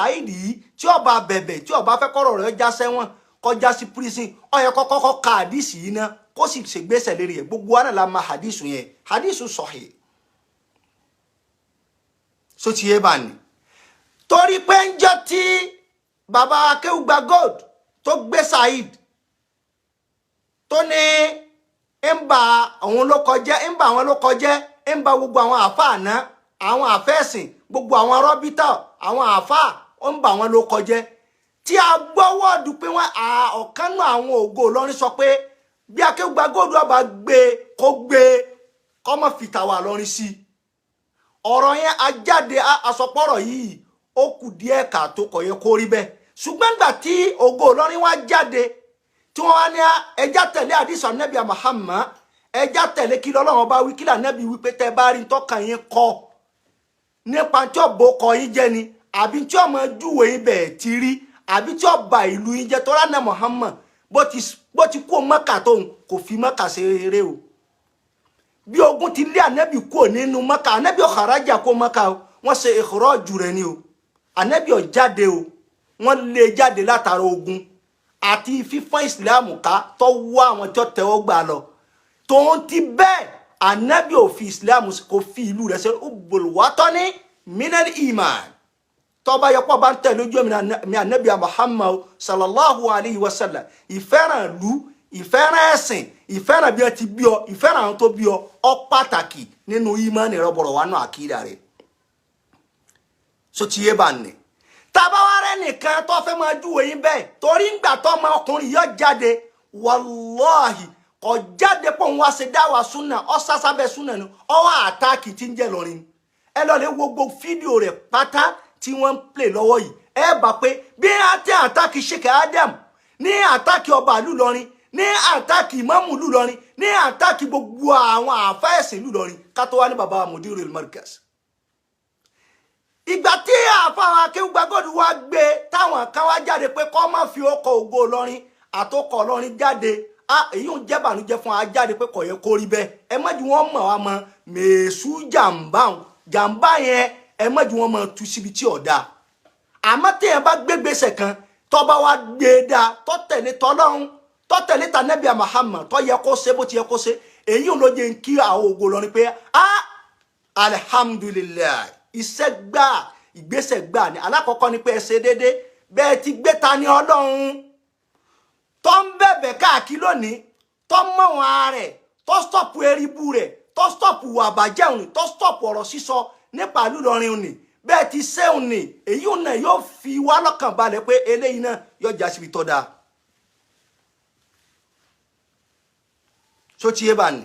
Saheed tí ó bá bẹ̀bẹ̀ tí ó bá fẹ́ kọ́rọ̀ rẹ̀ já sẹ́wọ̀n kọjá sí prison ó yẹ kọ́kọ́ ka hadith yìí ná kó sì ṣègbésẹ̀ lérí ẹ̀ gbogbo wa náà la ma hadith yẹn hadith sahih so ti yé bá ní torí pé ń jẹ́ tí bàbá akéwùgbà gold tó gbé Saheed tó ní ń ba àwọn ló kọjẹ́ ń ba àwọn ló kọjẹ́ ń ba gbogbo àwọn àfáà náà àwọn àfẹ́sìn gbogbo àwọn rọ́bítà àwọn àfáà ó ń ba àwọn ló kọjẹ́ tí a gbọ́wọ́ dù pé wọ́n ọ̀kan náà àwọn Ògo Ìlọrin sọ pé bí akéwùgbà gold ọba gbé kọ́mọ fìtàwà lọ́rin sí ọ̀rọ̀ yẹn ajáde asọpọ̀rọ̀ yìí ó kù díẹ̀ ká tó kọ̀ yẹ kó rí bẹ́ẹ̀ ṣùgbọ́n gbà tí Ògo Ìlọrin wá jáde tí wọ́n wá ní ẹjá tẹ̀lé àdìsí Ànábì Muhammad ẹjá tẹ̀lé kí lọ́lọ́run bá wí kí l'Ànábì wí pé tẹ́ bá rí tọ́kàn yín kọ́ nípa tí ọ̀bọ kọ yín jẹ́ ni àbí tí ọmọ júwe yín bẹ̀ẹ̀ ti rí àbí tí ọba ìlú yín jẹ́ tó ránà Muhammad bó ti kó Mẹ́kà tóun kò fi Mẹ́kà ṣe eré o bí ogun ti lé Ànábì kúrò nínú Mẹ́kà Ànábì ọ̀hárájà kó Mẹ́kà o wọ́n ṣe ìkhrọ́jù rẹ̀ ni o Ànábì ó jáde o wọ́n lé jáde látara ogun àti fífọ́n ìsìlámù ká tó wá àwọn tí ó tẹ́wọ́ gbà lọ tó ń ti bẹ́ẹ̀ Ànábì ò fi ìsìlámù kò fi ìlú rẹ̀ ṣe ubulwatani minal iman tó bá yọpọ̀ bá ń tẹ̀ lójú mi Ànábì Muhammad sallallahu alayhi wa sallam ìfẹ́ràn ìlú ìfẹ́ràn ẹ̀sìn ìfẹ́ràn bí ẹ ti bí ọ ìfẹ́ràn àwọn tó bí ọ pàtàkì nínú ìmánì rẹ̀ bọ̀rọ̀ wà náà àkídà rẹ̀ so ti yé bá ní tàbá wá rẹ̀ nìkan tó fẹ́ máa júwe yín bẹ́ẹ̀ torí ńgbà tó ọmọ ọkùnrin yóò jáde wàláhì kò jáde pọ̀ ń wá ṣe dáwà súnà ọ sásábẹ́ súnà ni ọwọ́ àtàkì tí ń jẹ́ lọ́rin ẹ lọ lè wo gbogbo fídíò rẹ̀ pátá tí wọ́n ń play lọ́wọ́ yìí ẹ bá pé bí a tẹ àtàkì Sheikh Adam ní àtàkì ọba ìlú Ìlọrin ní àtàkì ìmáàmù ìlú Ìlọrin ní àtàkì gbogbo àwọn àfáà ìlú Ìlọrin ká tó wá ní bàbá Mudirul Markaz ìgbà tí àfáà akéwùgbà gòdù wá gbé táwọn kan wá jáde pé kó má fi ọkọ̀ Ògo Ìlọrin àtọkọ̀ Ìlọrin jáde èyí ń jẹ́ bànújẹ́ fún wa jáde pé kò yẹ kó rí bẹ́ẹ̀ ẹ má ju wọn mọ̀ wá mọ mèsù jàǹbá yẹn ẹ má ju wọn mọ tu síbi tí ọ̀dà àmọ́ téèyàn bá gbégbèsè kan tó bá wá gbé dáa tó tẹ̀lé tọ́lọ́run tó tẹ̀lé t'Ànábì Muhammad tó yẹ kó ṣe bó ti yẹ kó ṣe èyí ló jẹ́ ń kí àwọn Ògo Ìlọrin pé alhamdulilayi iṣẹ́ gbà ìgbésẹ̀ gbà ní alákọ̀ọ́kọ́ ni pé ẹ ṣe déédéé bẹ́ẹ̀ ti gbé ta ní Ọlọ́run tó ń bẹ̀bẹ̀ káàkiri lónìí tó mọ̀ wọn rẹ̀ tó stọ́pù eribu rẹ̀ tó stọ́pù àbàjẹ́ òní tó stọ́pù ọ̀rọ̀ sísọ nípa ìlú Ìlọrin òní bẹ́ẹ̀ ti ṣe òní èyí náà yóò fi wá lọ́kàn balẹ̀ pé eléyìí náà yóò já síbi tó dáa so ti yé bá ní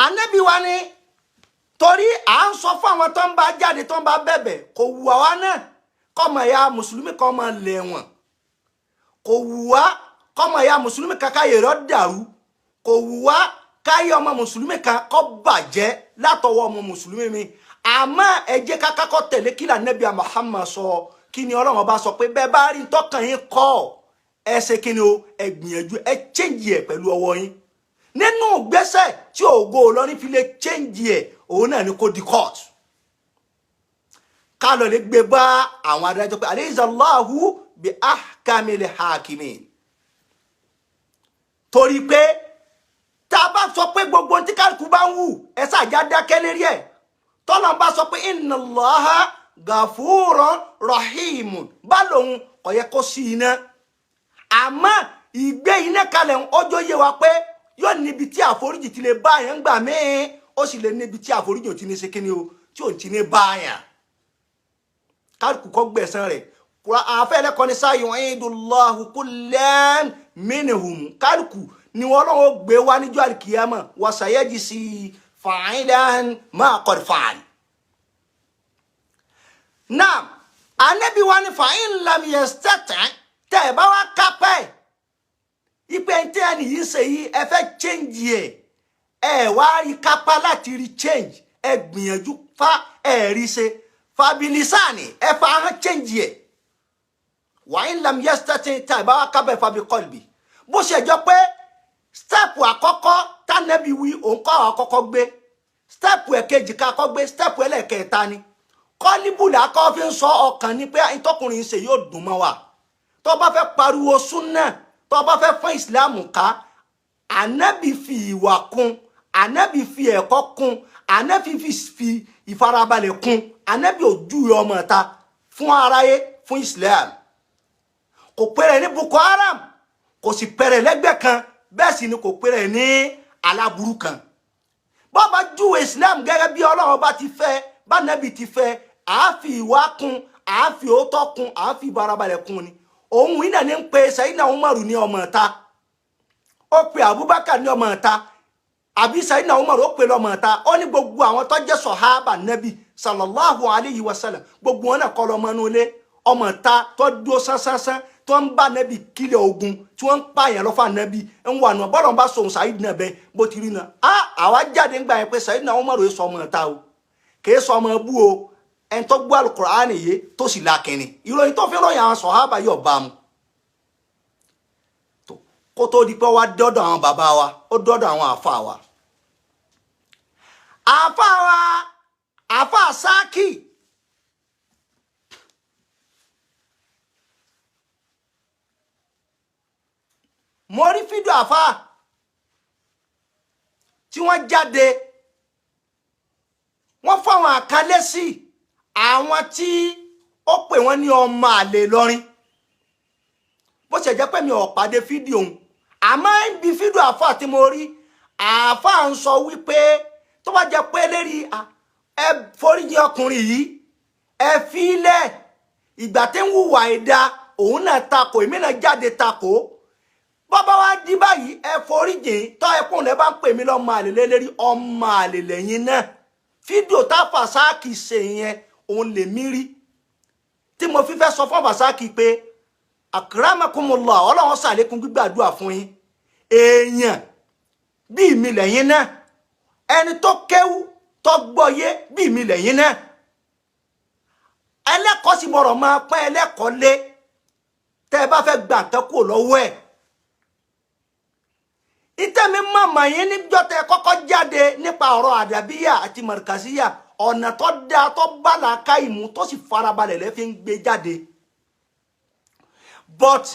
Ànábì wa ní torí à ń sọ fún àwọn tó ń bá jáde tó ń bá bẹ̀bẹ̀ kò wù wá náà kọ́mọ ya mùsùlùmí kan máa lẹ̀ wọ̀n kò wù wá kọ́mọ ya mùsùlùmí kan káyè rẹ̀ dàrú kò wù wá káyè ọmọ mùsùlùmí kan kó bàjẹ́ látọwọ́ ọmọ mùsùlùmí mi àmọ́ ẹ jẹ́ ká kọ́kọ́ tẹ̀lé kí l'Ànábì Muhammad sọ kí ni Ọlọ́run bá sọ pé bẹ́ẹ̀ bá rí tọ́kàn yín kọ́ ẹ ṣe kí ni o ẹ gbìyànjú ẹ change ẹ pẹ̀lú ọwọ́ yín nínú gbèsè tí Ògo Ìlọrin fi lè change ẹ òun náà ni kò di court ká lọ lè gbé bá àwọn adájọ́ pé alayhisallahu bi ahkamil hakimin torí pé tá a bá sọ pé gbogbo tí kálukú bá ń wù ẹ ṣàjà dákẹ́ lérí ẹ̀ tọ́lọ́ bá sọ pé inna Allaha gafurun rahimun bá lòun kò yẹ kó sí iná àmọ́ ìgbé iná kalẹ̀ ọjọ́ yé wa pé yóò níbi tí àforíjì ti lè bá yẹn gbà míì ó sì lè níbi tí àforíjì ò ti ní ṣe kíni o tí ò ti ní bá yẹn kálukú kọ́ gbẹ̀san rẹ̀ àfẹ́lẹ́kọ́ ní sayu'idullahu kullan minhum kálukú ni wọ́n lọ́wọ́ gbé wá níjọ́ àlìkìyàmọ̀ wa sayajzi fa'ilan ma qad fa'al. Naam Ànábì wa ní fa'in lam yastati' tẹ́ ẹ bá wá kápẹ́ ipe tí ẹni yìí ṣe yìí ẹ fẹ́ change ẹ wá rí kápá láti rí change ẹ gbìyànjú fa ẹ rí ṣe fabilisani ẹ fa hàn change ẹ wa'in lam yastati' tẹ́ ẹ bá wá kápẹ́ fabiqalbi bó ṣe jọ pé step àkọ́kọ́ t'Ànábì wí òun kọ́ àkọ́kọ́ gbé step ẹ̀kejì ká kọ́ gbé step ẹlẹ́kẹta ni kọ́líbù làkọ́ fi ń sọ ọkàn ni pé ìtọ́kùnrin ṣe yóò dùn mọ́ wa tó bá fẹ́ pariwo súnà tó bá fẹ́ fún ìsìláàmù ká ànábì fi ìwà kún ànábì fi ẹ̀kọ́ kún ànábì fi ìfarabalẹ̀ kún ànábì ojú ọmọ ta fún aráyé fún ìsìláàmù kò pèrè ní Boko Haram kò sì pèrè lẹ́gbẹ́ kan bẹ́ẹ̀ sì ni kò pèrè ní aláburú kan bọ́ba júwe ìsìláàmù gẹ́gẹ́ bí Ọlọ́run bá ti fẹ́ bá nábì ti fẹ́ àáfi ìwà kún àáfi òótọ́ kún àáfi ìfarabalẹ̀ kún ni òun yìí náà ní ń pe Sayyidina Umaru ní ọmọ ta ó pe Abubakar ní ọmọ ta àbí Sayyidina Umaru ó pe lọ́mọ ta ó ní gbogbo àwọn tó jẹ́ sọ̀hábà nẹ́bì sallallahu alayhi wa sallam gbogbo wọn náà kọ́ lọ́mọ inú ilé ọmọ ta tó dúró sánsánsánsán tó ń bá nẹ́bì kílẹ̀ ogun tí wọ́n ń pààyàn lọ́fà nẹ́bì ń wà nù bọ́lọ̀ ń bá sòun Saheed náà bẹ́ẹ̀ bó ti rí náà àwa jáde ń gbà yẹn pé Sayyidina Umaru yìí sọ ọmọ ta o kìí sọ ọmọ bú o ẹni tó gbọ́ Al-Qur'ani yìí tó sì lákìnní ìròyìn tó fi ròyìn àwọn sọ̀hábà yóò bá mu kó tó di pé wá dọ́dọ̀ àwọn bàbá wa ó dọ́dọ̀ àwọn àfa wa àfa Sáàkì mo rí fídíò àfa tí wọ́n jáde wọ́n fáwọn àkálẹ́ sí àwọn tí ó pè wọ́n ní ọmọ àlè Ìlọrin bó ṣe jẹ́ pé mi ò pàdé fídíò òun àmọ́ ibi fídíò àfà tí mo rí àfà ń sọ wípé tó bá jẹ́ pé lérí ẹ foríjì ọkùnrin yìí ẹ fi ilẹ̀ ìgbà tí ń hùwà ẹ̀dá òun náà takò èmi náà jáde takò bọ́bá wá dí báyìí ẹ foríjì tọ́ ẹkùn lẹ́ bá ń pè mí lọ́mọ àlè lérí ọmọ àlè lẹ́yìn náà fídíò táfà Sáàkì ṣe yẹn òun lè mí rí tí mo fi fẹ́ sọ fún Sáàkì pé akramakumullah Ọlọ́run ṣàlékún gbígbàdúrà fún yín èèyàn bí mi lẹ́yìn náà ẹni tó kéwú tó gbọ́yé bí mi lẹ́yìn náà ẹlẹ́kọ̀ọ́ sì bọ̀rọ̀ máa pẹ́ ẹlẹ́kọ̀ọ́ lé tẹ́ ẹ bá fẹ́ gbà nǹkan kúrò lọ́wọ́ ẹ̀ ìtẹ́mi mọ̀mọ́ yín níjọ́ tẹ́ kọ́kọ́ jáde nípa ọ̀rọ̀ àdàbíyà àti mọ̀rìkàsíyà ọ̀nà tó dáa tó bá làákà ìmú tó sì farabalẹ̀ lẹ́ fi ń gbé jáde but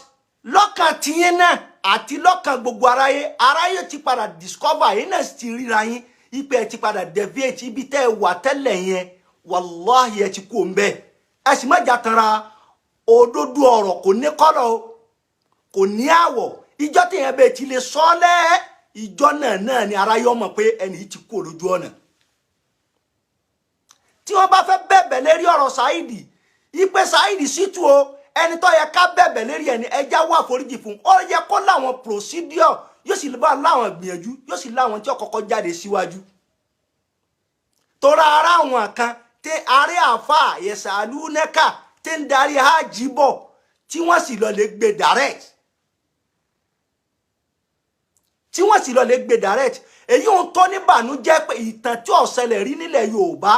lọ́kàn tiyín náà àti lọ́kàn gbogbo aráyé ti padà discover yín náà ti ríra yín ipe ẹ ti padà deviate ibi tẹ́ ẹ wà tẹ́lẹ̀ yẹn wàláhì ẹ ti kú òǹbẹ ẹ sì má jà tanra òdodo ọ̀rọ̀ kò ní kọ́lọ̀ kò ní àwọ̀ ìjọ tí yẹn bẹ́ẹ̀ ti lè sọ́lẹ̀ ìjọ náà ni aráyé ọmọ pé ẹni ti kú lójú ọ̀nà tí wọ́n bá fẹ́ bẹ̀bẹ̀ lérí ọ̀rọ̀ Saheed ipe Saheed Shittu o ẹni tó yẹ ká bẹ̀bẹ̀ lérí ẹni ẹja wà foríjì fún ó yẹ kó láwọn procedure yóò sì bá láwọn gbìyànjú yóò sì láwọn tí ó kọ́kọ́ jáde síwájú tora ara àwọn kan tẹ àárẹ àfà yẹsàlú nẹka tẹ ń darí hajj bọ̀ tí wọ́n sì lọ lè gbé direct èyí ohun tó ní bànújẹ́ pé ìtàn tí ó ṣẹlẹ̀ rí nílẹ̀ Yorùbá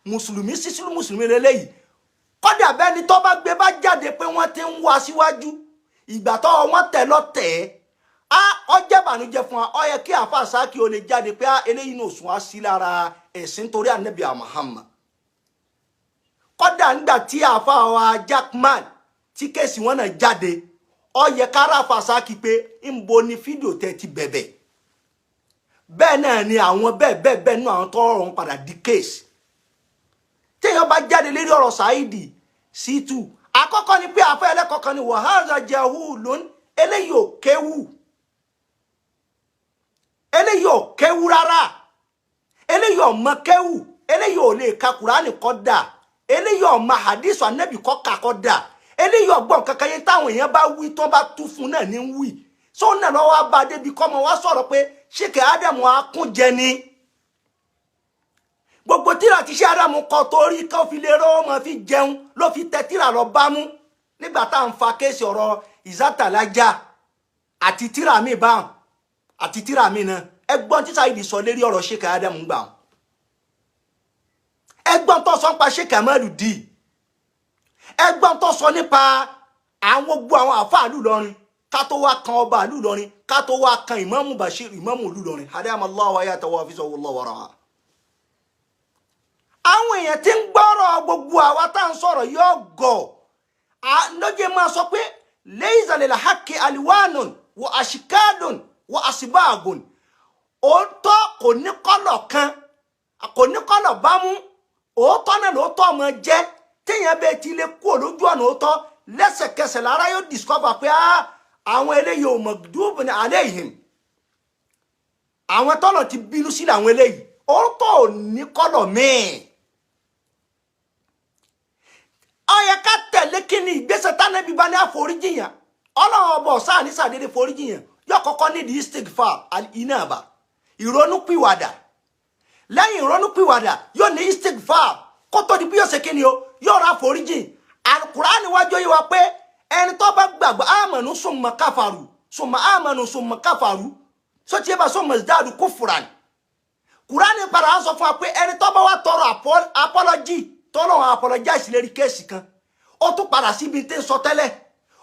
mùsùlùmí sísúlù mùsùlùmí lélẹ́yìí kódà bẹ́ni tó bá gbé bá jáde pé wọ́n ti ń wá síwájú ìgbà tó wọ́n tẹ̀ lọ́tẹ̀ ó jẹ́ bànújẹ́ fún wa ó yẹ kí àfà Sáàkì ó lè jáde pé eléyìí ní òsùn á sí lára ẹ̀sìn torí ànábì Muhammad kódà nígbà tí àfà wa Jackman tí kéèsì wọn náà jáde ó yẹ kára àfà Sáàkì pé ń bo ni fídíò tẹ́ ti bẹ̀bẹ̀ bẹ́ẹ̀ náà ni àwọn bẹ́ẹ̀ nú àwọn tó rọrùn padà di kéèsì téèyàn bá jáde lérí ọ̀rọ̀ Saheed Shittu àkọ́kọ́ ni pé àfẹ́ ẹlẹ́kọ̀ọ́kan ni wàhálà jahulun eléyìí ò kéwú rárá eléyìí ò mọ kéwú eléyìí ò lè ka Kùránì kọ́ dà eléyìí ò mọ hadith Ànábì kọ́ dà eléyìí ò gbọ́n kankan yẹn táwọn èèyàn bá wí tó bá tú fún náà ní wí sóun náà lọ́wọ́ bá débi kọ́mọ wá sọ̀rọ̀ pé ṣéèkì Ádámù akúnjẹ ni gbogbo tíra ti ṣe Ádámù kọ torí kó fi lè rówó mọ fi jẹun ló fi tẹ tíra lọ bámú nígbà tá à ń fa kéèsì ọ̀rọ̀ ìzátàlájà àti tíra mi báwọn àti tíra mi náà ẹgbọ́n tí Saheed sọ lérí ọ̀rọ̀ ṣéèkì Ádámù gbà wọn ẹgbọ́n tó sọ nípa ṣéèkì Amadu Dì ẹgbọ́n tó sọ nípa àwọn gbogbo àwọn àfáà ìlú Ìlọrin ká tó wá kan ọba ìlú Ìlọrin ká tó wá kan Ìmámù Bashir Ìmámù ìlú Ìlọrin hadamallahu wa yatawa fi sawallahu wa ra'a àwọn èèyàn tí ń gbọ́rọ̀ gbogbo àwa tá ń sọ̀rọ̀ yóò gọ̀ lóje máa sọ pé laysa lil haqqi alwanun wa ashkadun wa asbagun òótọ́ kò ní kọ́lọ̀ kan kò ní kọ́lọ̀ bámú òótọ́ náà lóòótọ́ ọmọ jẹ́ téèyàn bẹ́ẹ̀ ti lè kú lójú ọ̀nà òótọ́ lẹ́sẹ̀kẹsẹ̀ lára yóò discover pé àwọn eléyìí ò magdubu alayhim àwọn tọ́lọ̀ ti bínú sílẹ̀ àwọn eléyìí òótọ́ ò ní kọ́lọ̀ míì ó yẹ ká tẹ̀lé kí ni ìgbésẹ̀ tánẹ́bí bá ní àforíjìyàn ọlọ́run ọba ọ̀sán ní sàdédé foríjìyàn yóò kọ́kọ́ nídìí istighfar al-inaba ìrònúpìwàdà lẹ́yìn ìrònúpìwàdà yóò ní istighfar kó tó di bí yóò ṣe kí ni o yóò ra foríjìn Al-Qur'ani wájú yìí wá pé ẹni tó bá gbàgbọ́ amanu summa kafaru summa amanu summa kafaru sọ́tí ẹ bá sọ mazdadu kufran Qur'ani padà ń sọ fún wa pé ẹni tó bá wá tọrọ apology tọ́lọ́run apologize lérí kéèsì kan ó tún padà síbi tí ń sọ tẹ́lẹ̀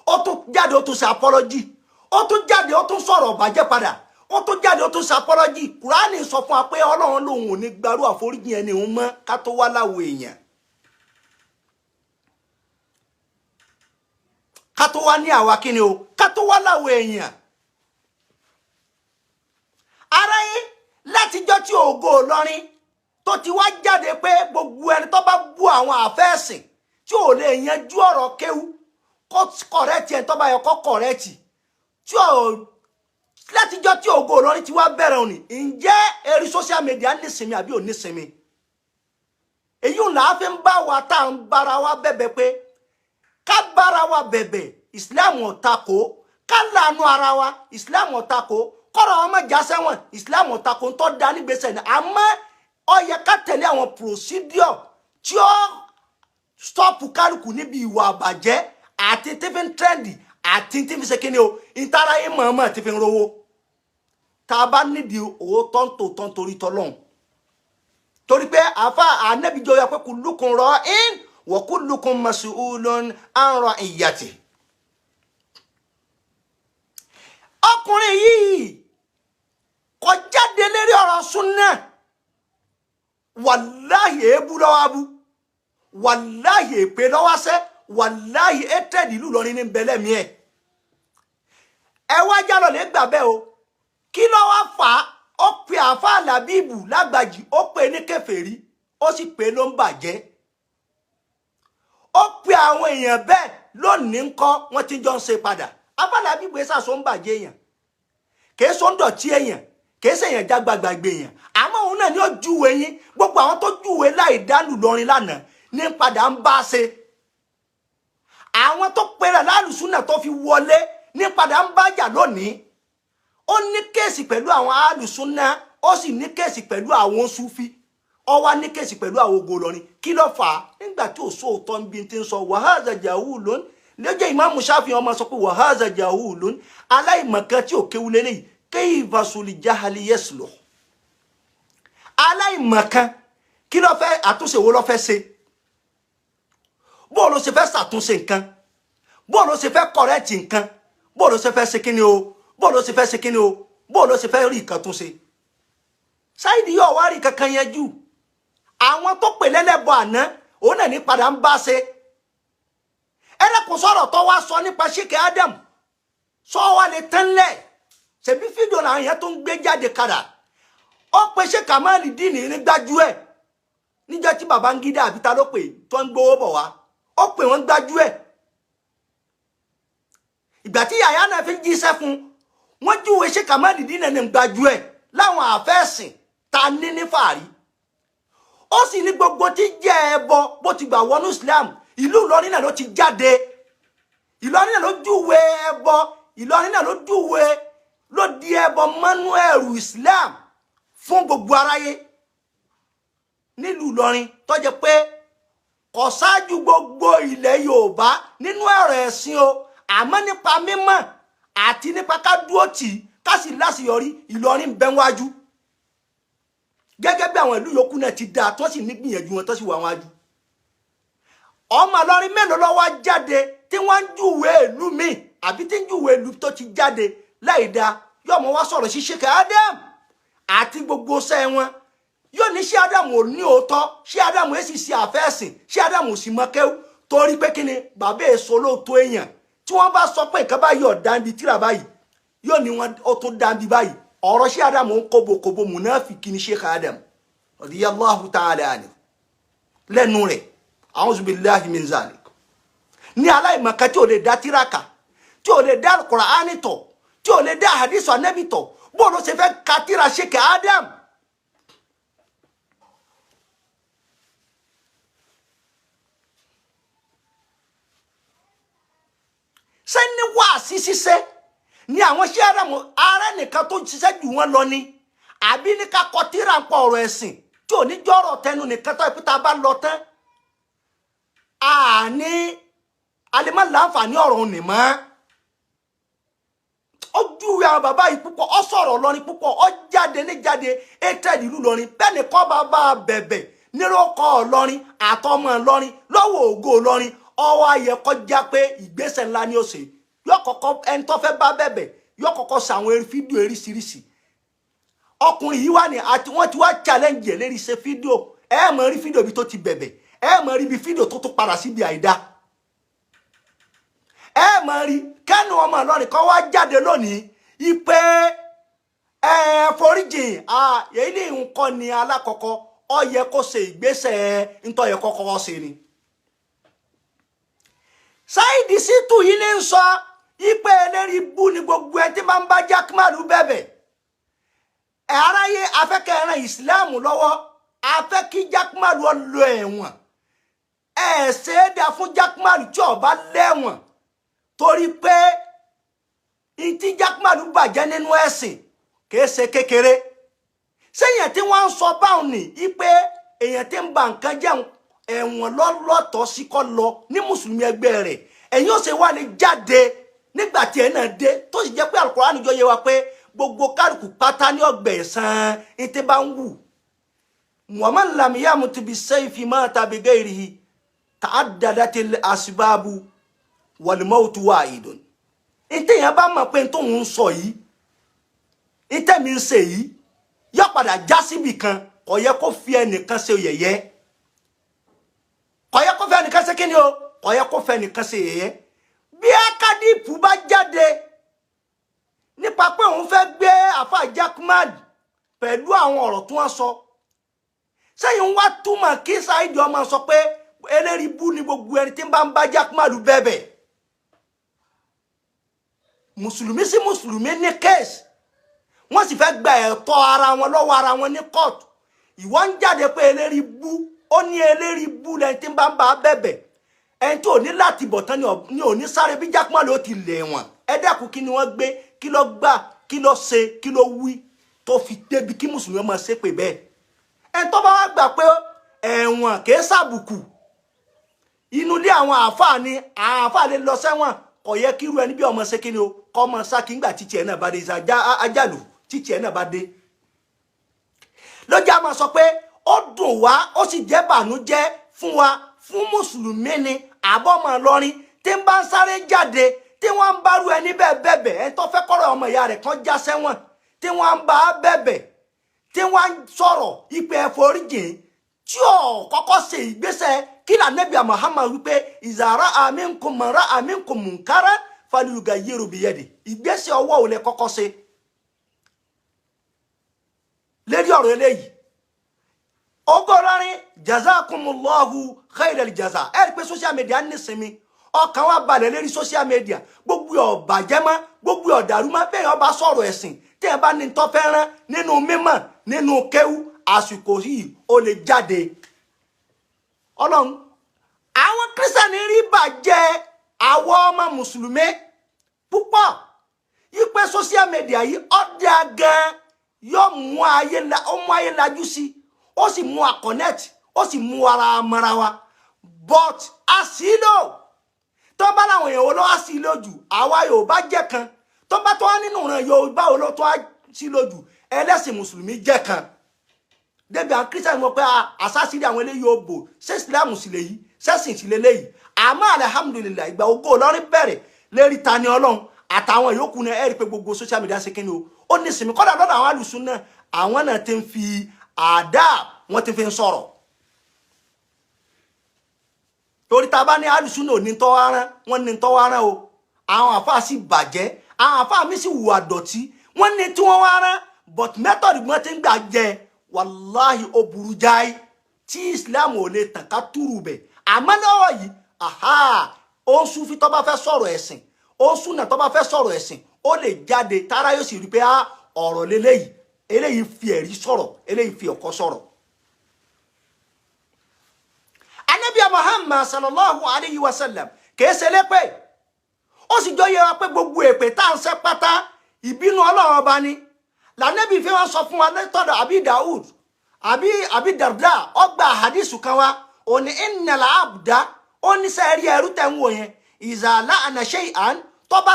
ó tún jáde ó tún ṣe apology ó tún jáde ó tún sọ̀rọ̀ bàjẹ́ padà ó tún jáde ó tún ṣe apology Kùránì sọ fún wa pé Ọlọ́run lòun ò ní gbarú àforíjì ẹni òun mọ́ ká tó wá láwo èèyàn ká tó wá ní àwa kíni o ká tó wá láwo èèyàn ara yín látijọ́ tí Ògo Ìlọrin tó ti wá jáde pé gbogbo ẹni tó bá bú àwọn àfẹ́sìn tí ò lè yanjú ọ̀rọ̀ kéwú kó kọ̀rẹ́tì ẹni tó bá yẹ kó kọ̀rẹ́tì tí ò látijọ́ tí Ògo Ìlọrin ti wá bẹ̀rẹ̀ òní ǹjẹ́ eré social media nísinmi àbí ò nísinmi èyí ò láà fi ń bá wa tá à ń bára wa bẹ̀bẹ̀ pé ká bára wa bẹ̀bẹ̀ Islam ò takò ká lànà ara wa Islam ò takò kọ́rọ̀ ọmọ ìjà sẹ́wọ̀n Islam ò takò ń tọ́ da nígbèsè ní àmọ́ ó yẹ ká tẹ̀lé àwọn procedure tí ó stop kálukú níbi ìwà àbàjẹ́ àti tí fi ń trendy àti tí fi ṣe kíni o ìtara yìí mọ̀ọ́mọ̀ tí fi ń rówó tá a bá nídìí owó tọ́ntò torí tọ́lọ́hún torí pé àfa ànẹ́bíjọ yẹ pé kullukum ra'in wa kullukum mas'ulun an ra'iyati ọkùnrin yìí kò jáde lérí ọ̀rọ̀ súnnà wàláhì èébú lọ́wọ́ abú wàláhì èpè lọ́wọ́ sẹ́ wàláhì ètẹ́dì ìlú Ìlọrin ní bẹ̀lẹ́mí ẹ̀ ẹ wá jálọ̀ lè gbà bẹ́ẹ̀ o kí lọ́wọ́ fà á ó pe àfa Làbíbù Lágbàjì ó pe ní kèfèrí ó sì pe ló ń bàjẹ́ ó pe àwọn èèyàn bẹ́ẹ̀ lónìí ńkọ́ wọ́n ti jọ ń ṣe padà àfa Làbíbù ẹ̀ sàṣọ ń bàjẹ́ èèyàn kìí sọ ń dọ̀tí èèyàn kìí sèèyàn jágbàgbàgbé èèyàn àmọ́ òun náà ni ó júwe yín gbogbo àwọn tó júwe láì dánù lọrin lánàá ní padà ń bá ṣe àwọn tó pèrè lálùsúnà tó fi wọlé ní padà ń bájà lónìí ó ní kéèsì pẹ̀lú àwọn alùsúnà ó sì ní kéèsì pẹ̀lú àwọn Súfí ó wá ní kéèsì pẹ̀lú àwọn Ògo Ìlọrin kí ló fà á nígbà tí ò sóòótọ́ ń bí ti ń sọ wàhálà jahulun lójé Ìmáàmù Ṣáfi'í ọmọ sọ pé wàhálà jahulun aláìmọ̀kan tí ò kéwu lélẹ́yìí kayfa sul jahali yasluh aláìmọ̀kan kí ló fẹ́ àtúnṣe wo ló fẹ́ ṣe bó ló ṣe fẹ́ ṣàtúnṣe nǹkan bó ló ṣe fẹ́ kọ̀rẹ́tì nǹkan bó ló ṣe fẹ́ ṣe kíni o bó ló ṣe fẹ́ ṣe kíni o bó ló ṣe fẹ́ rí nǹkan tún ṣe Saheed yóò wá rí kankan yanjú àwọn tó pè lẹ́lẹ́bọ àná òun náà ní padà ń bá ṣe ẹlẹ́kùn sọ̀rọ̀ tó wá sọ nípa Sheikh Adam sọ wá lè tẹ́lẹ̀ ṣebí fídíò làwọn yẹn tó ń gbé jáde kadà ó pe Sheikh Kamaldeen ní gbájú ẹ̀ níjọ́ tí Babangida àbí ta ló pè tó ń gbowó bọ̀ wá ó pè wọ́n gbájú ẹ̀ ìgbà tí yàyà náà fi ń jíṣẹ́ fún wọ́n júwe Sheikh Kamaldeen ní gbájú ẹ̀ láwọn àfẹ́sìn ta ní ní fàárí ó sì ní gbogbo tí jẹ́ ẹbọ bó ti gbà wọnú Islam ìlú Ìlọrin náà ló ti jáde Ìlọrin náà ló júwe ẹbọ Ìlọrin náà ló júwe ló di ẹbọ mọ́nú ẹrù Islam fún gbogbo aráyé nílùú Ìlọrin tó jẹ́ pé kò ṣáájú gbogbo ilẹ̀ Yorùbá nínú ọ̀rọ̀ ẹ̀sìn o àmọ́ nípa mímọ́ àti nípa ká dúró tì ká sì láṣeyọrí Ìlọrin bẹ wájú gẹ́gẹ́ bí àwọn ìlú yòókù náà ti dáa tó sì ní gbìyànjú wọn tó sì wà wájú ọmọ Ìlọrin mélòó ló wá jáde tí wọ́n ń júwe ìlú míì àbí tí ń júwe ìlú tó ti jáde láì dáa yóò mọ wá sọ̀rọ̀ sí Sheikh Adam àti gbogbo ṣẹ́ wọn yóò ní ṣé Ádámù ò ní òótọ́ ṣé Ádámù èsì ṣe àfẹ́sìn ṣé Ádámù ò sì mọ kéwú torí pé kíni bàbá èso lóòótọ́ èèyàn tí wọ́n bá sọ pé nǹkan báyìí ọ̀dà ń bi tíra báyìí yóò ní wọn ó tún dá ń bi báyìí ọ̀rọ̀ ṣé Ádámù ń kóbokòbo mùnáfìkì ní Sheikh Adam radiyallahu ta'ala anhu lẹ́nu rẹ̀ a'udhu billahi min zalik ní aláìmọ̀kan tí ò lè dá tíra kà tí ò lè dá Al-Qur'ani tọ̀ tí ò lè dá hadith Ànábì tọ̀ bó ló ṣe fẹ́ ka tíra Sheikh Adam. ṣé ní wáàsí ṣiṣẹ́ ní àwọn Sheikh Adam ààrẹ nìkan tó ṣiṣẹ́ jù wọ́n lọ ni àbí ní ká kọ tíra ń pọ̀ ọ̀rọ̀ ẹ̀sìn tí ò ní jọ́rọ̀ tẹnu nìkan tó ìpítà bá lọ tán àní alẹ́mọ́ láǹfààní ọ̀rọ̀ òní mọ́ ó júwe àwọn bàbá yìí púpọ̀ ó sọ̀rọ̀ lọ́rin púpọ̀ ó jáde ní jáde hatred ìlú lọ́rin bẹ́ẹ̀ ni kọ́ bàbá bẹ̀bẹ̀ nírọ̀kọ́ lọ́rin àtọmọ lọ́rin lọ́wọ́ ògo lọ́rin ọwọ́ ayẹ kọjá pé ìgbésẹ̀ ńlá ni ó ṣe yóò kọ́kọ́ ẹni tó fẹ́ bá bẹ̀bẹ̀ yóò kọ́kọ́ ṣàwọn fídíò eríṣiríṣi ọkùnrin yìí wà ní àti wọ́n ti wá challenge ẹ̀ lérí ṣe fídíò ẹ mọ̀ rí fídíò bí tó ti bẹ̀bẹ̀ ẹ mọ̀ rí bí fídíò tó tún padà síbi àìdá ẹ mọ̀ rí kẹ́nu ọmọ Ìlọrin kan wá jáde lónìí ipe foríjìn èyí ní nǹkan ní alákọ̀ọ́kọ́ ó yẹ kó ṣe ìgbésẹ̀ ntọ́ yẹ kọ́kọ́ ṣe ni. Saheed Shittu yìí ní sọ ipe eléri bú ni gbogbo ẹ tí máa ń bá jákèmálù bẹ̀bẹ̀ aráyé afẹ́kẹ́ ẹran ìsìláàmù lọ́wọ́ afẹ́ kí jákèmálù ó lọ ẹ̀wọ̀n ṣe é dá fún jákèmálù tí ó bá lẹ́wọ̀n torí pé ìtí jákèmálù bàjẹ́ nínú ẹ̀sìn kìí ṣe kékeré sẹ́yìn tí wọ́n ń sọ báwọn ní ipe èèyàn tí ń ba nǹkan jẹun ẹ̀wọ̀n lọ́lọ́tọ̀ sí kọ́ lọ ní mùsùlùmí ẹgbẹ́ rẹ̀ ẹ̀yin ó ṣe wá ní jáde nígbà tí ẹ̀ náà dé tó sì jẹ́ pé Al-Qur'an jọ yé wa pé gbogbo kálukú pátá ní ọgbà ẹ̀san ìtẹ́ bá ń wù Muhammad lam yamut bis-sayfi mata bi ghayrihi ta'addadatil asbabu wal mawtu wahidun ìtẹ́ yẹn bá mọ̀ pé tó ń sọ yìí ìtẹ́ mi ń ṣe yìí yóò padà já síbì kan kò yẹ kó fi ẹnìkan ṣe yẹ̀yẹ́ kò yẹ kó fẹ́ ẹnìkan ṣe kíni o kò yẹ kó fẹ́ ẹnìkan ṣe yẹ̀yẹ́ bí akadipu bá jáde nípa pé òun fẹ́ gbé àfà Jakmal pẹ̀lú àwọn ọ̀rọ̀ tí wọ́n sọ sẹ́yìn wá túmọ̀ kí Saheed ọmọ sọ pé eléri bú ni gbogbo ẹni tí ń bá Jakmal bẹ̀bẹ̀ mùsùlùmí sí mùsùlùmí ní kéèsì wọ́n sì fẹ́ gba ẹ̀tọ́ ara wọn lọ́wọ́ ara wọn ní kóòtù ìwọ ń jáde pé eléri bú ó ní eléri bú lẹ́ni tí ń bá bẹ̀bẹ̀ ẹni tí ò ní láti bọ̀ tán ni ò ní sáré bí Jakmal ó ti lẹ̀ wọ̀n ẹ dákun kí ni wọ́n gbé kí ló gbà kí ló ṣe kí ló wí tó fi débi kí mùsùlùmí ọmọ ṣe pé bẹ́ẹ̀ ẹni tó bá wá gbà pé ẹ̀wọ̀n kìí ṣàbùkù inú ilé àwọn àáfàá ni àáfàá lè lọ sẹ́wọ̀n kò yẹ kí irú ẹni bí ọmọ ṣe kí ni o kọ́ ọmọ sákì ńgbà títí ẹ̀ náà bá dé ajálù títí ẹ̀ náà bá dé lójú àmọ́ sọ pé ó dùn wá ó sì jẹ́ bànújẹ́ fún wa fún mùsùlùmí ni àbọ̀mọ̀ Ìlọrin tí ń bá ń sáré jáde tí wọ́n ń bárú ẹni bẹ́ẹ̀ bẹ̀bẹ̀ ẹni tó fẹ́ kọ́rọ̀ ọmọ ìyá rẹ̀ kan já sẹ́wọ̀n tí wọ́n ń bá bẹ̀bẹ̀ tí wọ́n ń sọ̀rọ̀ ìpè ẹ̀fọ́ríjìn tí ò kọ́kọ́ ṣe ìgbésẹ̀ kí l'Ànábì Muhammad wípé ìzàrá aminkum mara aminkum munkara falyughayyiru biyadi ìgbésẹ̀ ọwọ́ ò lè kọ́kọ́ ṣe lérí ọ̀rọ̀ eléyìí Ogo Ilorin jazakumullahu khairal jaza ẹ rí pé social media ní sinmi ọkàn wa balẹ̀ lérí social media gbogbo ọ̀bàjẹ́ mọ́ gbogbo ọ̀dàrú mọ́ bẹ́ẹ̀ ọba sọ̀rọ̀ ẹ̀sìn tí ẹ bá ní tó fẹ́ràn nínú mímọ̀ nínú kéwú àsìkò yìí ó lè jáde ọlọ́run àwọn kírísítẹ̀nì rí bàjẹ́ àwọn ọmọ mùsùlùmí púpọ̀ yípe social media yìí ọ̀dà gan yóò mú ayé lajú sí ó sì mú a connect ó sì mú ara mara wa but àsìlò tó bá láwọn èèyàn wo ló wá sí lójú àwa Yorùbá jẹ́ kan tó bá tó wá nínú ìran Yorùbá wo ló tó wá sí lójú ẹlẹ́sìn mùsùlùmí jẹ́ kan débi àwọn kírísítẹ̀nì mọ̀ pé àsásírí àwọn eléyìí ó bò ṣé ìsìlámù sì lè yí ṣẹ́sìn sì lè léyìí àmọ́ alhamdulillah ìgbà Ògo Ìlọrin bẹ̀rẹ̀ lérí Tani Olohun àtàwọn yòókù náà ẹ̀rí pé gbogbo social media ṣe kíni o ó ní ìsinmi kọ́dà lọ́dọ̀ àwọn alùsùn náà àwọn náà ti ń fi adab wọ́n ti fi ń sọ̀rọ̀ torí tá bá ní alùsùnà ní tọ́wárán wọ́n ní tọ́wárán o àwọn àfáà sì bàjẹ́ àwọn àfáà mi sì hùwà dọ̀tí wọ́n ní tí wọ́n wárán but method wọ́n ti ń gbà jẹ wàláhì ó burú jáì tí Islam ò lè tàn ká túrú bẹ̀ àmọ́ lọ́wọ́ yìí ó ń Sufi tó bá fẹ́ sọ̀rọ̀ ẹ̀sìn ó ń Sunna tó bá fẹ́ sọ̀rọ̀ ẹ̀sìn ó lè jáde tára yóò sì rí pé ọ̀rọ̀ lélẹ́yìí eléyìí fi ẹ̀rí sọ̀rọ̀ eléyìí fi ọ̀kọ́ sọ̀rọ̀. Ànábì Muhammad sallallahu alayhi wa sallam kìí ṣe lépè ó sì jọ yẹ wa pé gbogbo èpè tá à ń ṣe pátá ìbínú Ọlọ́run ọba ni lànàbì fi wọn sọ fún wa lẹ́tọ̀dọ̀ àbí Daud àbí Darda ọgbà hadisu kan wa òní innal abda ó ní sẹ́ẹ̀rí ẹrú tẹ̀ ń wò yẹn iza la'ana shay'an tó bá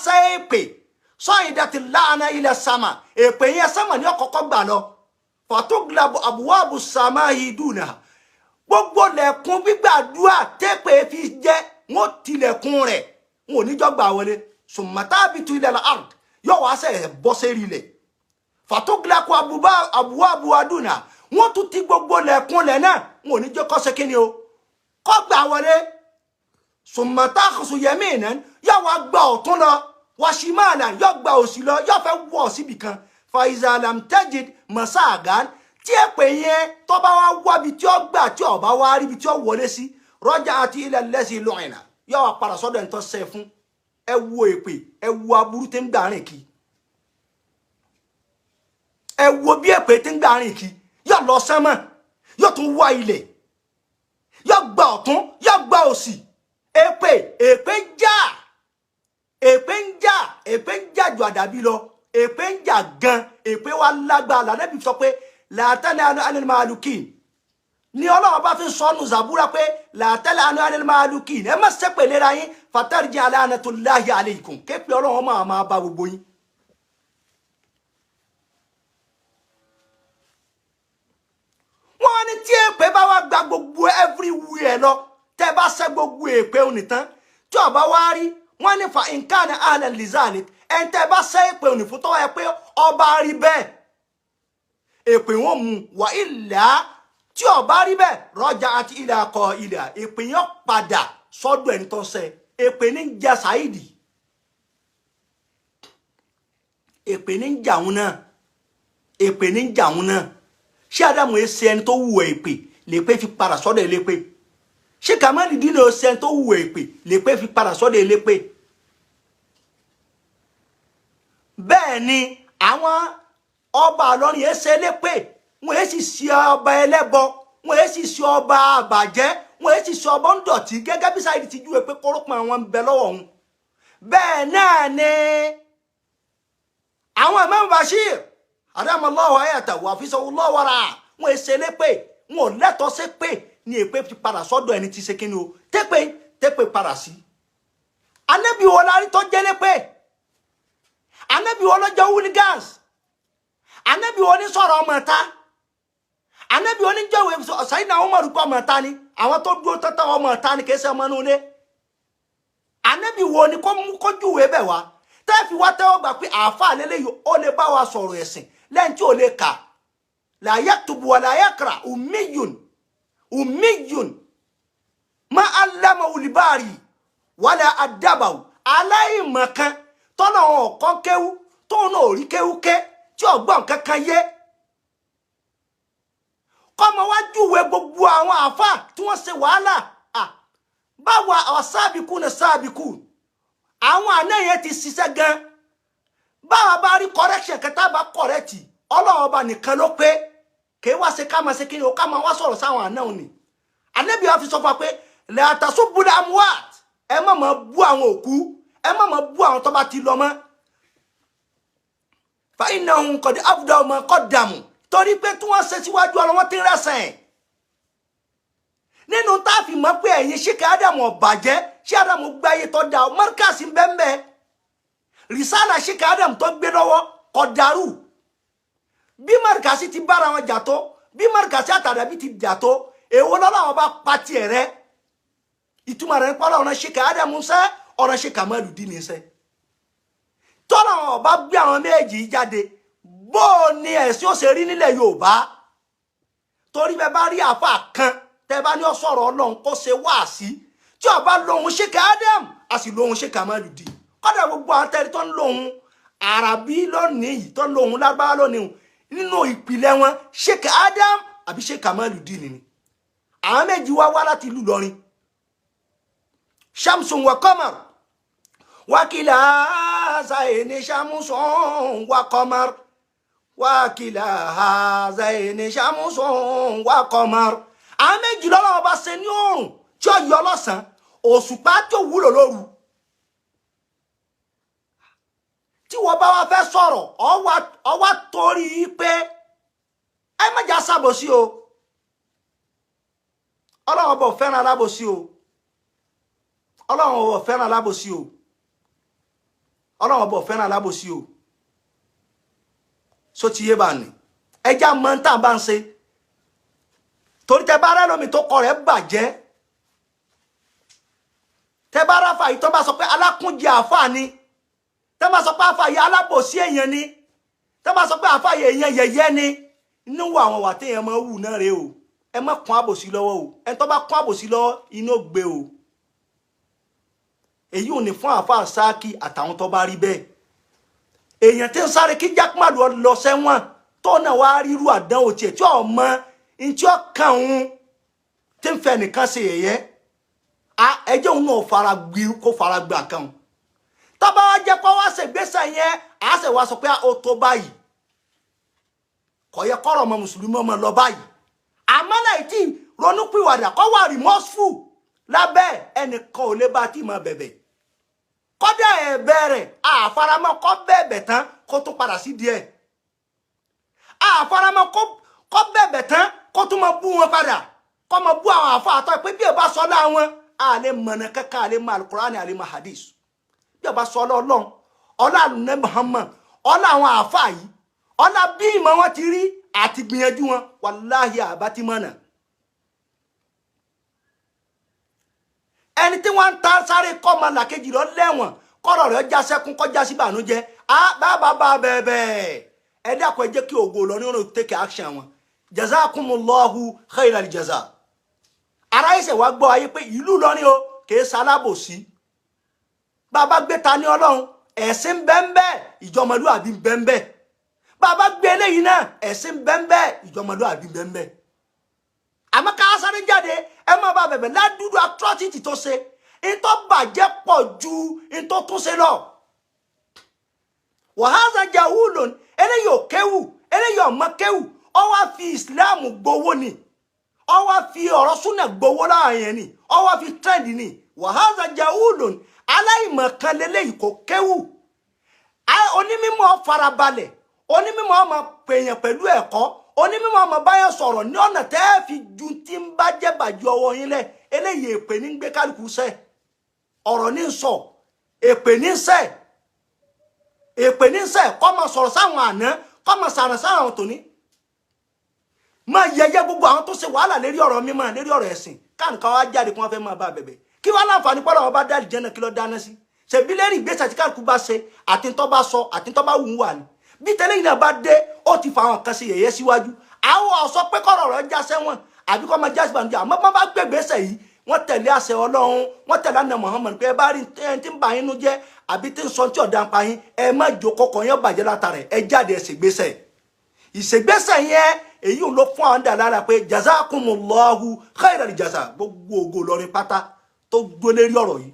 ṣe èpè sọ́yìndàtì la'ana ila sama èpè yẹn sánmà ní ọkọ̀ọ̀kọ̀ gbà lọ fatuglabu abwabu samahi duna gbogbo lẹ̀kùn gbígbàdúrà tẹ́pẹ́ fi jẹ́ wọ́n tilẹ̀kùn rẹ̀ wọn ò ní jọ gbà wọlé sumatabitu ila al-ard yóò wá sẹ́ bọ́ sérí ilẹ̀ fatuglaku abwabu aduna wọ́n tún ti gbogbo lẹ̀kùn lẹ̀ náà wọn ò ní jọ kọ́ ṣe kíni o kọ́ gbà wọlé sumatakhsu yaminan yóò wá gbà ọ̀tún lọ washimalan yóò gbà òsì lọ yóò fẹ́ wọ̀ síbì kan faiza lam tajid masagan tí èpè yẹn tó bá wá wá bí tí ó gbà tí ó bá wá rí bí tí ó wọlé sí rọjà àti ilẹ̀ lẹ́sìn lọ́ọ̀nà yóò wá padà sọ́dọ̀ ẹ̀ ń tọ́ sẹ́ fún ẹ wo èpè ẹ wo aburú tí ń gbà rìn kí ẹ wo bí èpè tí ń gbà rìn kí yóò lọ sánmọ̀ yóò tún wá ilẹ̀ yóò gba ọ̀tún yóò gba òsì èpè ń jà ju àdàbí lọ èpè ń jà gan èpè wa lágbára lànàbí sọ pé làtẹ́lẹ̀ anil malukin ni Ọlọ́run bá fi sọnù Zabura pé làtẹ́lẹ̀ anil malukin ẹ má ṣépè lera yín fatarji alanatullahi alaykum képe Ọlọ́run máa bá gbogbo yín. wọ́n ní tí èpè bá wá gba gbogbo everywhere lọ tẹ́ bá ṣe gbogbo èpè òní tán tí ó bá wá rí wọ́n ní fa nǹkan ahlan lizalik ẹn tẹ́ bá ṣe èpè òní fún tó wáyé pé ọba rí bẹ́ẹ̀ èpè wọn mú wà ilà tí ó bá rí bẹ́ẹ̀ rọjà àti ilà akọ ilà èpè yẹn padà sọ́dọ̀ ẹni tó ṣe èpè ní jà Saheed èpè ní jàun náà èpè ní jàun náà ṣé Ádámù ẹsẹ ẹni tó wù èpè lè pé fi padà sọ́dọ̀ elépè ṣé Kàmálì dínà ẹsẹ ẹni tó wù èpè lè pé fi padà sọ́dọ̀ elépè bẹ́ẹ̀ ni àwọn ọba Ìlọrin ẹsẹ elépè wọn èsì sí ọba ẹlẹ́bọ wọn èsì sí ọba àbàjẹ́ wọn èsì sí ọba ń dọ̀tí gẹ́gẹ́ bí Saheed ti júwe pé kórópọ̀ àwọn ń bẹ lọ́wọ́ òun bẹ́ẹ̀ náà ni àwọn Imam Bashir adamallahu ayata wa fisawullahu wara wọn èsè lépè wọn ò lẹ́tọ̀ọ́ sí pé ní èpè fi padà sọ́dọ̀ ẹni tí ṣe kíni o tẹ́pẹ́ padà sí. Ànábì wo la rí tó jẹ́ lépè Ànábì wo ló jẹ́ hooligans Ànábì wo ní sọ̀rọ̀ ọmọ ta Ànábì wo ní jẹ́wé Sayyidina Umar kọ́ ọmọ ta ni àwọn tó dúró tọ́tọ́ ọmọ ta ni kìí ṣe ọmọ inú ilé Ànábì wo ni kó júwe bẹ̀ wá tẹ́ fi wá tẹ́wọ́ gbà pé àáfàá lélẹ́yìí ó lè bá wa sọ̀rọ̀ ẹ̀sìn lẹ́yìn tí ó lè kà la yaktubu wa la yakra ummiyun ma allama ulibari wala adabahu aláìmọ̀kan tọ́nà ọ̀kan kéwú tọ́nà orí kéwúké tí ọgbọ́n kankan yé kọ́mọ wá júwe gbogbo àwọn àáfàá tí wọ́n ṣe wàhálà báwa ọ̀sáàbìkú ní sáàbìkú àwọn àná yẹn ti ṣiṣẹ́ gan báwa bá rí correction kẹta bá correct Ọlọ́run ọba nìkan ló pé kì í wá ṣe ká máa ṣe kí ni o ká máa wá sọ̀rọ̀ sáwọn àná òní Ànábì wa fi sọ fún wa pé la tasubul amwat ẹ má máa bú àwọn òkú ẹ má máa bú àwọn tó bá ti lọ mọ́ fa innahum qad afdaw ma qaddamu torí pé tí wọ́n ṣe síwájú ọ̀rọ̀ wọn ti rẹ̀sẹ̀ nínú tá a fi mọ̀ pé ẹ̀yin ṣíkẹ́ Ádámù ọ̀bàjẹ́ ṣé Ádámù gbáyé tó dá mọ́ríkàsì bẹ́ẹ̀ rìsálà ṣíkẹ́ Ádámù tó gbé lọ́wọ́ kò dàrú bí mọ́ríkàsì ti bára wọn jà tó bí mọ́ríkàsì àtàdàbí ti jà tó èwo lọ́lọ́wọ́ bá pati rẹ̀ ìtumọ̀ rẹ̀ pọ́lọ́ ọ̀nà ṣíkẹ́ Ádámù sẹ́ ọ̀nà ṣíkẹ́ Kàmálù dín ní sẹ́ tọ́lọ́wọ́ bá gbé àwọn méjì jáde bó ni ẹ̀sìn ó ṣe rí nílẹ̀ Yorùbá torí bẹ́ẹ̀ bá rí àfà kan tẹ́ bá ní ó sọ̀rọ̀ Ọlọ́run kó ṣe wáàsí tí ó bá lóhun Sheikh Adam a sì lóhun Sheikh Kamaluddin kódà gbogbo àwọn tẹ́rí tó ń lóhun Àràbí lónìí tó ń lóhun Lárúbáwá lónìí nínú ìpìlẹ̀ wọn Sheikh Adam àbí Sheikh Kamaluddin ni àwọn méjì wá láti ìlú Ìlọrin Shamsun wa Qamar wakila zaini Shamsun wa Qamar wakila zaini Shamsun wa Qamar àwọn méjì lọ́lọ́wọ́ bá ṣe ní oòrùn tí ó yọ lọ́sàn òṣùpá tó wúlò lóru tí wọ́n bá wá fẹ́ sọ̀rọ̀ ó wá torí pé ẹ má jà sábòsí o Ọlọ́run bọ̀ fẹ́ràn alábòsí o Ọlọ́run bọ̀ fẹ́ràn alábòsí o Ọlọ́run bọ̀ fẹ́ràn alábòsí o so ti yé bá ní ẹjá mọ́ tá bá ń ṣe torí tẹ bá rẹ́ lómi tó kọ rẹ̀ bàjẹ́ tẹ bá ráfà yìí tó bá sọ pé alákúnjẹ àfà ni tẹ bá sọ pé àfà yìí alábòsí èèyàn ni tẹ bá sọ pé àfà yìí èèyàn yẹ̀yẹ́ ni níwọ̀ àwọn wà téèyàn máa wù náà rèé o ẹ má kún àbòsí lọ́wọ́ o ẹ tó bá kún àbòsí lọ́wọ́ inú gbé o èyí ò ní fún àfà Sáàkì àtàwọn tó bá rí bẹ́ẹ̀ èèyàn tí ń sáré kí jákèmálù lọ sẹ́wọ̀n tó náà wá ríru àdánwò tiẹ̀ tí ò mọ ní tí ó kàn òun tí ń fẹ́ nìkan ṣe yẹ̀yẹ́ ẹjẹ́ òun náà fara gbà kan tó bá wá jẹ́ pé wá ṣègbésẹ̀ yẹn á sì wá sọ pé ó tó báyìí kò yẹ kọ́rọ̀ ọmọ mùsùlùmí ọmọ lọ báyìí àmọ́ náà tí ronúpìwàdà kọ́ wà remorseful lábẹ́ ẹnìkan ò lè bá tí mọ bẹ̀bẹ̀ kọ́dà ẹ̀bẹ̀ rẹ̀ àfaramọ́ kọ́ bẹ̀bẹ̀ tán kó tún padà sí díẹ̀ àfaramọ́ kọ́ bẹ̀bẹ̀ tán kó tún mọ bú wọn padà kọ́ mọ bú àwọn àfa àtọ́ pé bí ẹ bá sọ láwọn àlè mọ̀nà kankan àlè mọ alukurani àlè mọ hadith bí ẹ bá sọ ọlọ́run ọlá àlùnẹ Muhammad ọlá àwọn àfa yìí ọlá bí ìmọ̀ wọn ti rí àti gbìyànjú wọn wàláhì àbátímọ̀nà ẹni tí wọ́n ń ta sáré kọ́ ọmọ làkejì lọ lẹ́wọ̀n kọ́rọ̀ rẹ̀ já sẹ́kún kọjá sí ìbànújẹ́ bá bẹ́ẹ̀ ẹ dákun ẹ jẹ́ kí Ògo Ìlọrin ọ̀nà take action wọn jazakumullahu khairal jaza ara ẹsẹ̀ wá gbọ́ ayé pé ìlú Ìlọrin o kìí sálábòsí bàbá gbé ta ní Ọlọ́run ẹ̀sìn bẹ́ńbẹ́ ìjọmọlúàbí bẹ́ńbẹ́ bàbá gbé eléyìí náà ẹ̀sìn bẹ́ńbẹ́ ìjọmọlúàbí bẹ́ńbẹ́ àmọ́ ká sáré jáde ẹ má bá bẹ̀bẹ̀ ládùúgbò atrocity tó ṣe ìtọ́ bàjẹ́ pọ̀ ju ìtọ́ tún ṣe lọ wàhálà jahulun eléyìí ò kéwù eléyìí ọmọ kéwù ó wá fi Islam gbowó ni ó wá fi ọ̀rọ̀ súnà gbowó láàrin yẹn ni ó wá fi trend ni wàhálà jahulun aláìmọ̀kan lélẹ́yìí kò kéwù onímọ̀ farabalẹ̀ onímọ̀ ọmọ pèèyàn pẹ̀lú ẹ̀kọ́ onímọ̀ ọmọ báyọ̀ sọ̀rọ̀ ní ọ̀nà tẹ́ fi ju tí ń bá jẹ́ bàjú ọwọ́ yín lẹ̀ eléyìí èpè ní gbé kálukú sẹ́ ọ̀rọ̀ ní sọ èpè ní sẹ́ kọ́ máa sọ̀rọ̀ sáwọn àná kọ́ máa sàràn sáwọn tòní máa yẹyẹ gbogbo àwọn tó ṣe wàhálà lérí ọ̀rọ̀ mímọ́ lérí ọ̀rọ̀ ẹ̀sìn káàkiri wá jáde kí wọ́n fẹ́ máa bá bẹ̀bẹ̀ kí wọ́n láǹfààní pọ́lọ́ wọn bá dáàlì jẹ́ náà kí ló dáná sí ṣèbí lérí ìgbésẹ̀ tí kálukú bá ṣe àtìntọ́ bá sọ àtìntọ́ bá wù ú wà ní bí tẹ́lẹ̀ yìí náà bá dé ó ti fa àwọn kan sí yẹ̀yẹ́ síwájú àwọn ọ̀sọ́ pé kọ́rọ̀ rẹ̀ já sẹ́wọ̀n àbí kọ́ máa já síbànú jà àmọ́ bá gbẹ̀gbẹ́sẹ̀ yìí wọ́n tẹ̀lé àṣẹ Ọlọ́run wọ́n tẹ̀lé àná Muhammad pé ẹ bá rí ẹni tí ń bà yín nú jẹ́ àbí tí ń sọ tí ọ̀dà ń pa yín ẹ má jókòó kọ́ yẹn bàjẹ́ látara ẹ jáde ẹ ṣègbésẹ̀ ìṣègbésẹ̀ yẹn èyí ló fún àwọn dàlára pé jazakumullahu khairal jaza gbogbo Ògo Ìlọrin pátá tó gbólé rí ọ̀rọ̀ yìí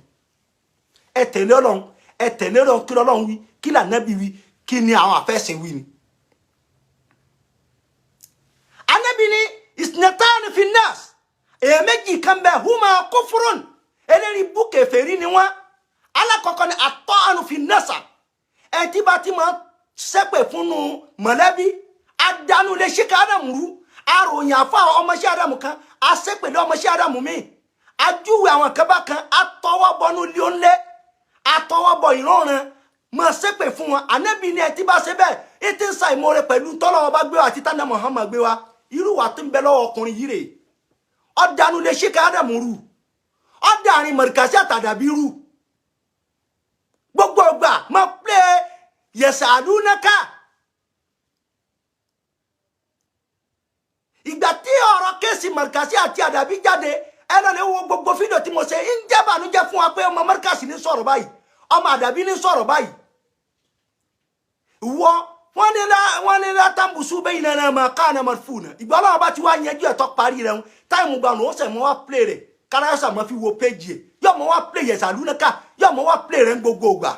ẹ tẹ̀lé Ọlọ́run kí l'Ọlọ́run wí kí l'Ànábì wí kí ni àwọn àfẹ́sìn wí ni. Ànábì ní isnatani fi nas èméjì kan bẹ huma kufrun eléri búkẹ́ fèrí ni wọ́n alákọ̀ọ́kọ́ ni atọ́anu fi nasa ẹ tí bá ti máa ṣépè fúnnu mọ̀lẹ́bí adánú lè ṣe ká Ádámù rú àròyìn àfa ọmọṣẹ́ Ádámù kan àṣépèlé ọmọṣẹ́ Ádámù míì ajúwe àwọn kan bá kan àtọwọ́bọnú líónlé àtọwọ́bọ ìrọ̀rùn mọ̀ ṣépè fún wọn Ànábì ní ẹ tí bá ṣe bẹ́ẹ̀ ètí ń sa ìmoore pẹ̀lú tọ́lọ́wọ́ bá gbé wa àti tánà Muhammad gbé wa irú wa tó ń bẹ lọ́wọ́ ọkùnrin yìí rèé ọ̀dànù lè ṣe ká Ádámù rú ọ̀dàrin mọ̀rìkàsí àtàdàbí rú gbogbo ọgbà máa pé yẹ̀sà àdúnáká ìgbà tí ọ̀rọ̀ kéèsì Markazi àti Àdàbí jáde ẹnà lè wo gbogbo fídíò tí mo ṣe ń jẹ́ bànújẹ́ fún wa pé ọmọ Markazi ní sọ̀rọ̀ báyìí ọmọ Àdàbí ní sọ̀rọ̀ báyìí wọ́n ní látàmbùsù bẹ́yìn náà máa ká náà máa fún un ìgbà ọlọ́run bá ti wá yanjú ẹ̀tọ́ parí rẹ̀ ń táìmù gbà ló ń sẹ̀ mọ́ wá play rẹ̀ káráyọ̀sà máa fi wo péjì ẹ̀ yọ̀ mọ́ wá play yẹ̀ sàlúnẹ́ká yọ̀ mọ́ wá play rẹ̀ ń gbogbo ògbà